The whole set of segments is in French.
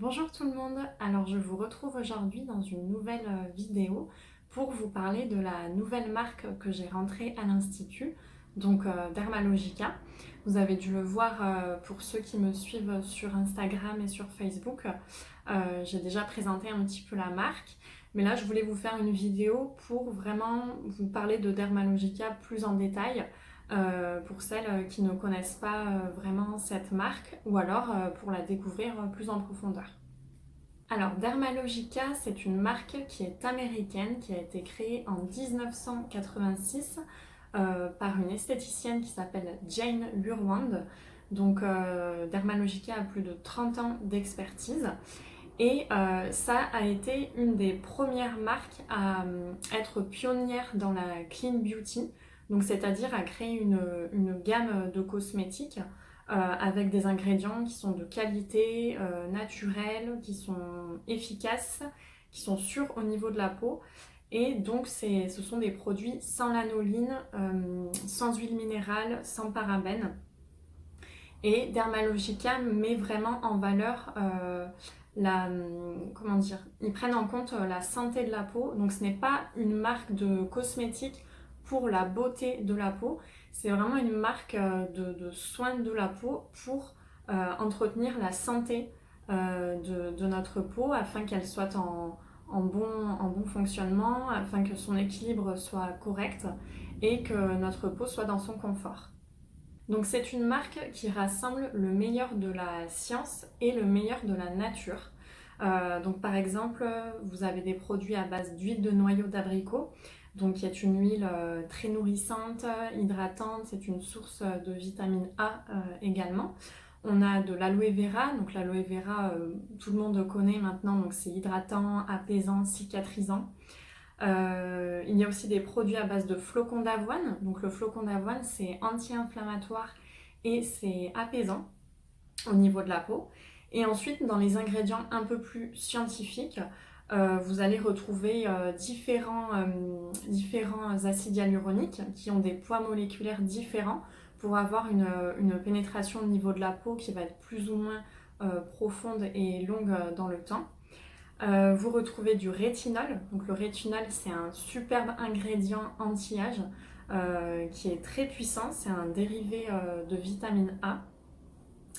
Bonjour tout le monde, alors je vous retrouve aujourd'hui dans une nouvelle vidéo pour vous parler de la nouvelle marque que j'ai rentrée à l'Institut, donc Dermalogica. Vous avez dû le voir pour ceux qui me suivent sur Instagram et sur Facebook. J'ai déjà présenté un petit peu la marque, mais là je voulais vous faire une vidéo pour vraiment vous parler de Dermalogica plus en détail. Pour celles qui ne connaissent pas vraiment cette marque ou alors pour la découvrir plus en profondeur. Alors Dermalogica, c'est une marque qui est américaine, qui a été créée en 1986 par une esthéticienne qui s'appelle Jane Lurwand. Donc Dermalogica a plus de 30 ans d'expertise et ça a été une des premières marques à être pionnière dans la clean beauty, donc c'est-à-dire à créer une gamme de cosmétiques avec des ingrédients qui sont de qualité, naturels, qui sont efficaces, qui sont sûrs au niveau de la peau. Et donc ce sont des produits sans lanoline, sans huile minérale, sans parabènes. Et Dermalogica met vraiment en valeur comment dire, ils prennent en compte la santé de la peau. Donc ce n'est pas une marque de cosmétiques pour la beauté de la peau, c'est vraiment une marque de soins de la peau pour entretenir la santé de notre peau afin qu'elle soit en bon fonctionnement, afin que son équilibre soit correct et que notre peau soit dans son confort. Donc c'est une marque qui rassemble le meilleur de la science et le meilleur de la nature. Donc par exemple, vous avez des produits à base d'huile de noyau d'abricot, donc qui est une huile très nourrissante, hydratante, c'est une source de vitamine A également. On a de l'aloe vera, donc l'aloe vera, tout le monde connaît maintenant, donc c'est hydratant, apaisant, cicatrisant. Il y a aussi des produits à base de flocons d'avoine. Donc le flocon d'avoine, c'est anti-inflammatoire et c'est apaisant au niveau de la peau. Et ensuite, dans les ingrédients un peu plus scientifiques, vous allez retrouver différents acides hyaluroniques qui ont des poids moléculaires différents pour avoir une pénétration au niveau de la peau qui va être plus ou moins profonde et longue dans le temps. Vous retrouvez du rétinol. Donc le rétinol, c'est un superbe ingrédient anti-âge qui est très puissant. C'est un dérivé de vitamine A.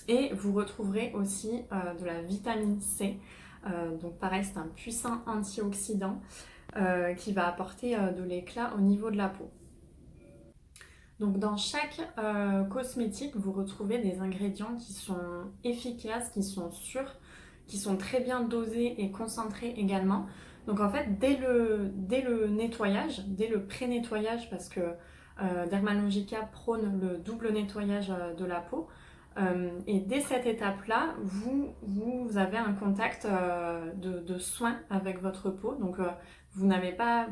Et vous retrouverez aussi de la vitamine C. Donc pareil, c'est un puissant antioxydant qui va apporter de l'éclat au niveau de la peau. Donc dans chaque cosmétique, vous retrouvez des ingrédients qui sont efficaces, qui sont sûrs, qui sont très bien dosés et concentrés également. Donc en fait, dès le nettoyage, dès le pré-nettoyage, parce que Dermalogica prône le double nettoyage de la peau, et dès cette étape-là, vous avez un contact de soin avec votre peau. Donc vous n'allez pas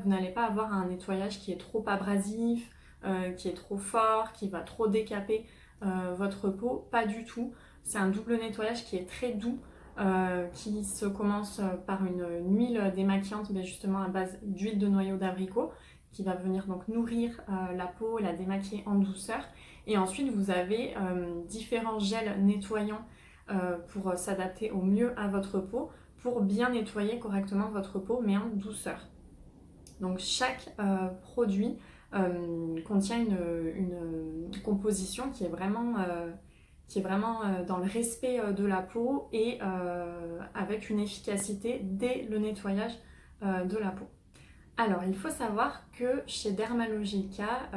avoir un nettoyage qui est trop abrasif, qui est trop fort, qui va trop décaper votre peau. Pas du tout. C'est un double nettoyage qui est très doux, qui se commence par une huile démaquillante, mais justement à base d'huile de noyau d'abricot, qui va venir donc nourrir la peau et la démaquiller en douceur. Et ensuite, vous avez différents gels nettoyants pour s'adapter au mieux à votre peau, pour bien nettoyer correctement votre peau, mais en douceur. Donc chaque produit contient une composition qui est vraiment dans le respect de la peau et avec une efficacité dès le nettoyage de la peau. Alors, il faut savoir que chez Dermalogica,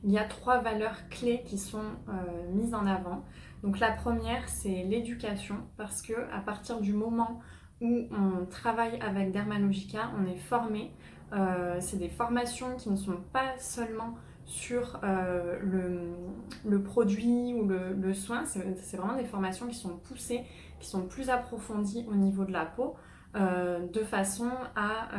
il y a 3 valeurs clés qui sont mises en avant. Donc la première, c'est l'éducation, parce que à partir du moment où on travaille avec Dermalogica, on est formé. C'est des formations qui ne sont pas seulement sur le produit ou le soin, c'est vraiment des formations qui sont poussées, qui sont plus approfondies au niveau de la peau, de façon à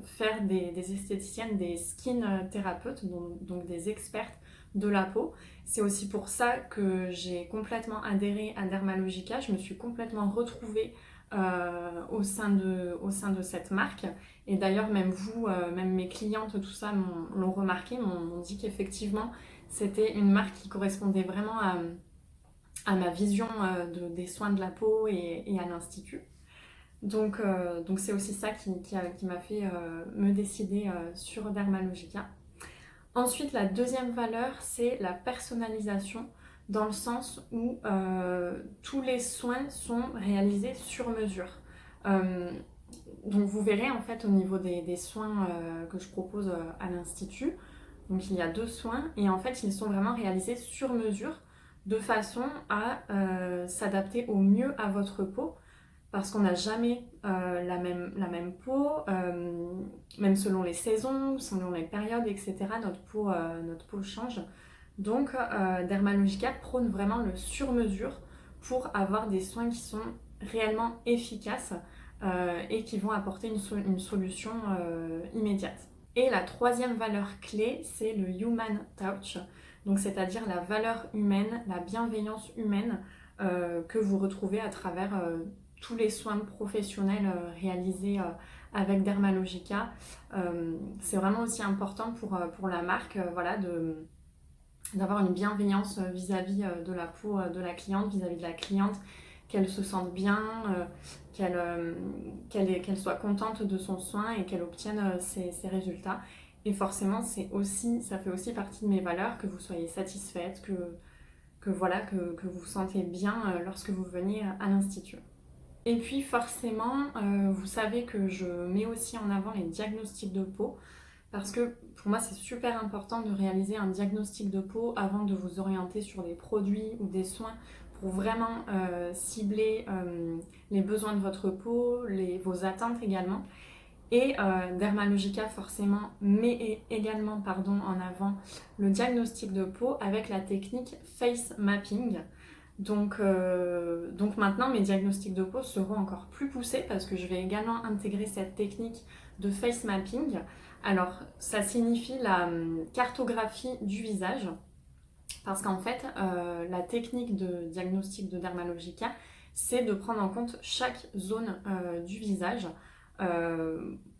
faire des esthéticiennes, des skin thérapeutes, donc des expertes de la peau. C'est aussi pour ça que j'ai complètement adhéré à Dermalogica, je me suis complètement retrouvée au sein de cette marque. Et d'ailleurs, même vous, même mes clientes, tout ça l'ont remarqué, m'ont dit qu'effectivement, c'était une marque qui correspondait vraiment à ma vision des soins de la peau et à l'Institut. Donc c'est aussi ça qui m'a fait me décider sur Dermalogica. Ensuite, la deuxième valeur, c'est la personnalisation, dans le sens où tous les soins sont réalisés sur mesure. Euh, donc vous verrez en fait au niveau des soins que je propose à l'Institut, donc il y a 2 soins et en fait ils sont vraiment réalisés sur mesure de façon à s'adapter au mieux à votre peau parce qu'on n'a jamais la même peau, même selon les saisons, selon les périodes, etc. Notre peau change. Donc Dermalogica prône vraiment le sur-mesure pour avoir des soins qui sont réellement efficaces et qui vont apporter une solution immédiate. Et la troisième valeur clé, c'est le Human Touch, donc c'est-à-dire la valeur humaine, la bienveillance humaine que vous retrouvez à travers tous les soins professionnels réalisés avec Dermalogica. C'est vraiment aussi important pour la marque voilà, d'avoir une bienveillance vis-à-vis de la peau de la cliente, vis-à-vis de la cliente, qu'elle se sente bien, qu'elle soit contente de son soin et qu'elle obtienne ses résultats. Et forcément, ça fait aussi partie de mes valeurs, que vous soyez satisfaite, que vous vous sentez bien lorsque vous venez à l'Institut. Et puis forcément, vous savez que je mets aussi en avant les diagnostics de peau parce que pour moi c'est super important de réaliser un diagnostic de peau avant de vous orienter sur des produits ou des soins pour vraiment cibler les besoins de votre peau, vos attentes également. Et Dermalogica forcément met également en avant le diagnostic de peau avec la technique face mapping. Donc maintenant, mes diagnostics de peau seront encore plus poussés parce que je vais également intégrer cette technique de face mapping. Alors, ça signifie la cartographie du visage parce qu'en fait, la technique de diagnostic de Dermalogica, c'est de prendre en compte chaque zone du visage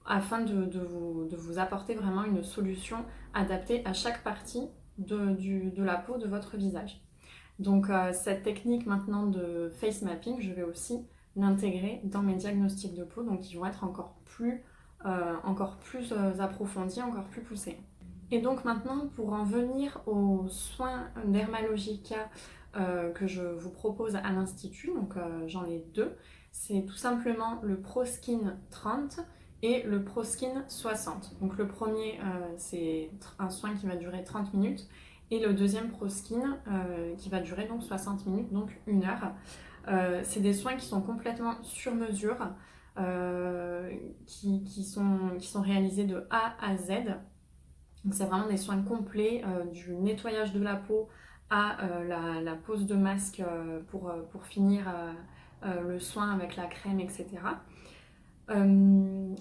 afin de vous apporter vraiment une solution adaptée à chaque partie de la peau de votre visage. Donc cette technique maintenant de face mapping, je vais aussi l'intégrer dans mes diagnostics de peau, donc ils vont être encore plus approfondis, encore plus poussés. Et donc maintenant, pour en venir aux soins Dermalogica que je vous propose à l'Institut, donc j'en ai 2, c'est tout simplement le ProSkin 30 et le ProSkin 60. Donc le premier, c'est un soin qui va durer 30 minutes et le deuxième ProSkin qui va durer donc 60 minutes, donc 1 heure. C'est des soins qui sont complètement sur mesure, qui sont réalisés de A à Z. Donc c'est vraiment des soins complets, du nettoyage de la peau à la pose de masque pour finir le soin avec la crème, etc.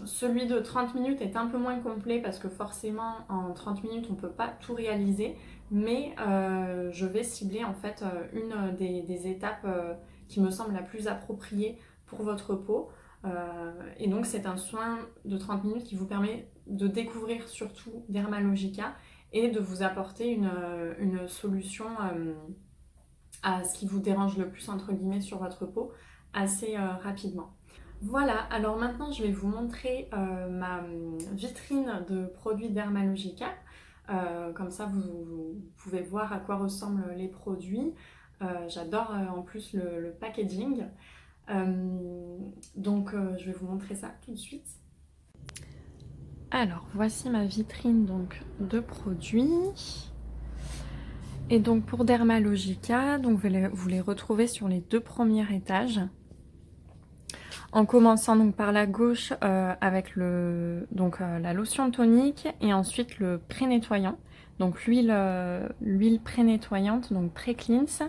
Celui de 30 minutes est un peu moins complet parce que forcément en 30 minutes on ne peut pas tout réaliser, mais je vais cibler en fait une des étapes qui me semble la plus appropriée pour votre peau. Et donc c'est un soin de 30 minutes qui vous permet de découvrir surtout Dermalogica et de vous apporter une solution à ce qui vous dérange le plus entre guillemets sur votre peau assez rapidement. Voilà, alors maintenant je vais vous montrer ma vitrine de produits Dermalogica. Comme ça vous pouvez voir à quoi ressemblent les produits. J'adore en plus le packaging. Donc je vais vous montrer ça tout de suite. Alors voici ma vitrine donc, de produits. Et donc pour Dermalogica, donc vous les retrouvez sur les 2 premiers étages. En commençant donc par la gauche avec la lotion tonique et ensuite le pré-nettoyant. Donc l'huile pré-nettoyante, donc pré-cleanse.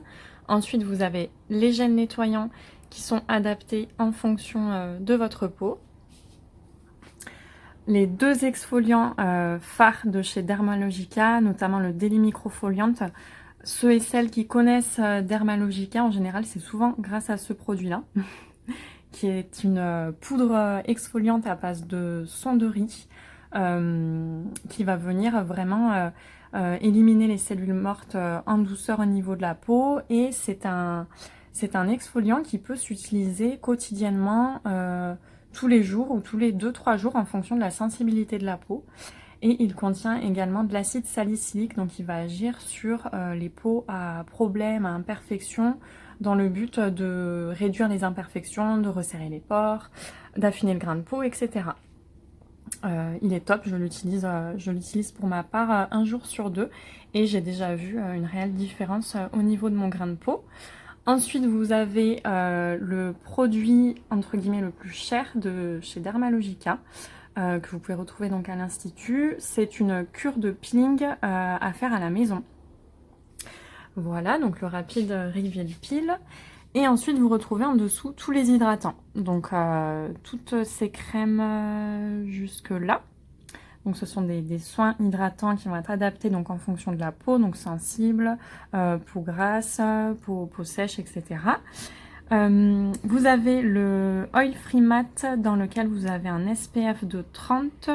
Ensuite vous avez les gels nettoyants qui sont adaptés en fonction de votre peau. Les 2 exfoliants phares de chez Dermalogica, notamment le Daily Microfoliant. Ceux et celles qui connaissent Dermalogica, en général, c'est souvent grâce à ce produit-là, qui est une poudre exfoliante à base de son de riz, qui va venir vraiment éliminer les cellules mortes en douceur au niveau de la peau, et c'est un exfoliant qui peut s'utiliser quotidiennement tous les jours ou tous les 2-3 jours en fonction de la sensibilité de la peau. Et il contient également de l'acide salicylique, donc il va agir sur les peaux à problèmes, à imperfections, dans le but de réduire les imperfections, de resserrer les pores, d'affiner le grain de peau, etc. Il est top, je l'utilise pour ma part 1 jour sur 2 et j'ai déjà vu une réelle différence au niveau de mon grain de peau. Ensuite, vous avez le produit entre guillemets le plus cher de chez Dermalogica, que vous pouvez retrouver donc à l'Institut. C'est une cure de peeling à faire à la maison. Voilà, donc le rapide Reveal Peel. Et ensuite, vous retrouvez en dessous tous les hydratants. Donc, toutes ces crèmes jusque là. Donc, ce sont des soins hydratants qui vont être adaptés donc, en fonction de la peau, donc sensible, peau grasse, peau sèche, etc. Vous avez le Oil Free Matte dans lequel vous avez un SPF de 30,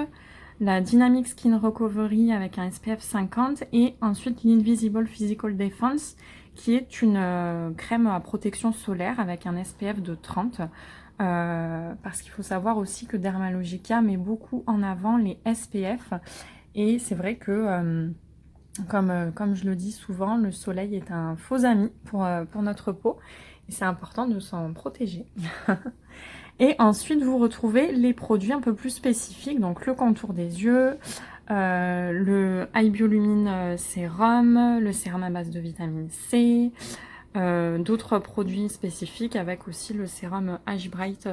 la Dynamic Skin Recovery avec un SPF 50 et ensuite l'Invisible Physical Defense qui est une crème à protection solaire avec un SPF de 30. Parce qu'il faut savoir aussi que Dermalogica met beaucoup en avant les SPF et c'est vrai que comme je le dis souvent, le soleil est un faux ami pour notre peau et c'est important de s'en protéger. Et ensuite, vous retrouvez les produits un peu plus spécifiques, donc le contour des yeux, le Eye Biolumine sérum, le sérum à base de vitamine C, d'autres produits spécifiques avec aussi le sérum Age Bright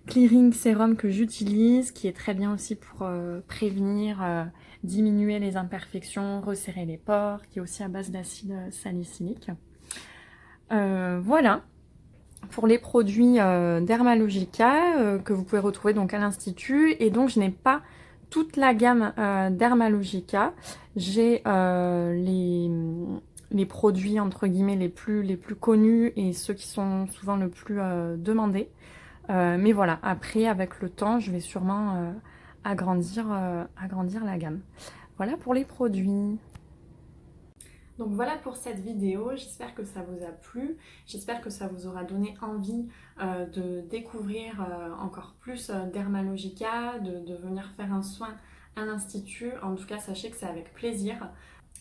Clearing Sérum que j'utilise, qui est très bien aussi pour prévenir, diminuer les imperfections, resserrer les pores, qui est aussi à base d'acide salicylique. Voilà. Pour les produits Dermalogica que vous pouvez retrouver donc à l'Institut. Et donc je n'ai pas toute la gamme Dermalogica. J'ai les produits entre guillemets les plus connus et ceux qui sont souvent le plus demandés. Mais voilà, après avec le temps je vais sûrement agrandir la gamme. Voilà pour les produits. Donc voilà pour cette vidéo, j'espère que ça vous a plu, j'espère que ça vous aura donné envie de découvrir encore plus Dermalogica, de venir faire un soin à l'Institut. En tout cas, sachez que c'est avec plaisir.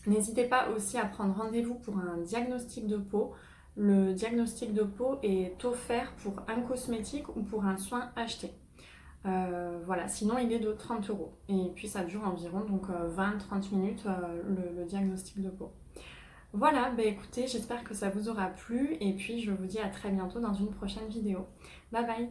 N'hésitez pas aussi à prendre rendez-vous pour un diagnostic de peau. Le diagnostic de peau est offert pour un cosmétique ou pour un soin acheté. Voilà, sinon il est de 30 €. Et puis ça dure environ donc 20-30 minutes le diagnostic de peau. Voilà, bah écoutez, j'espère que ça vous aura plu et puis je vous dis à très bientôt dans une prochaine vidéo. Bye bye!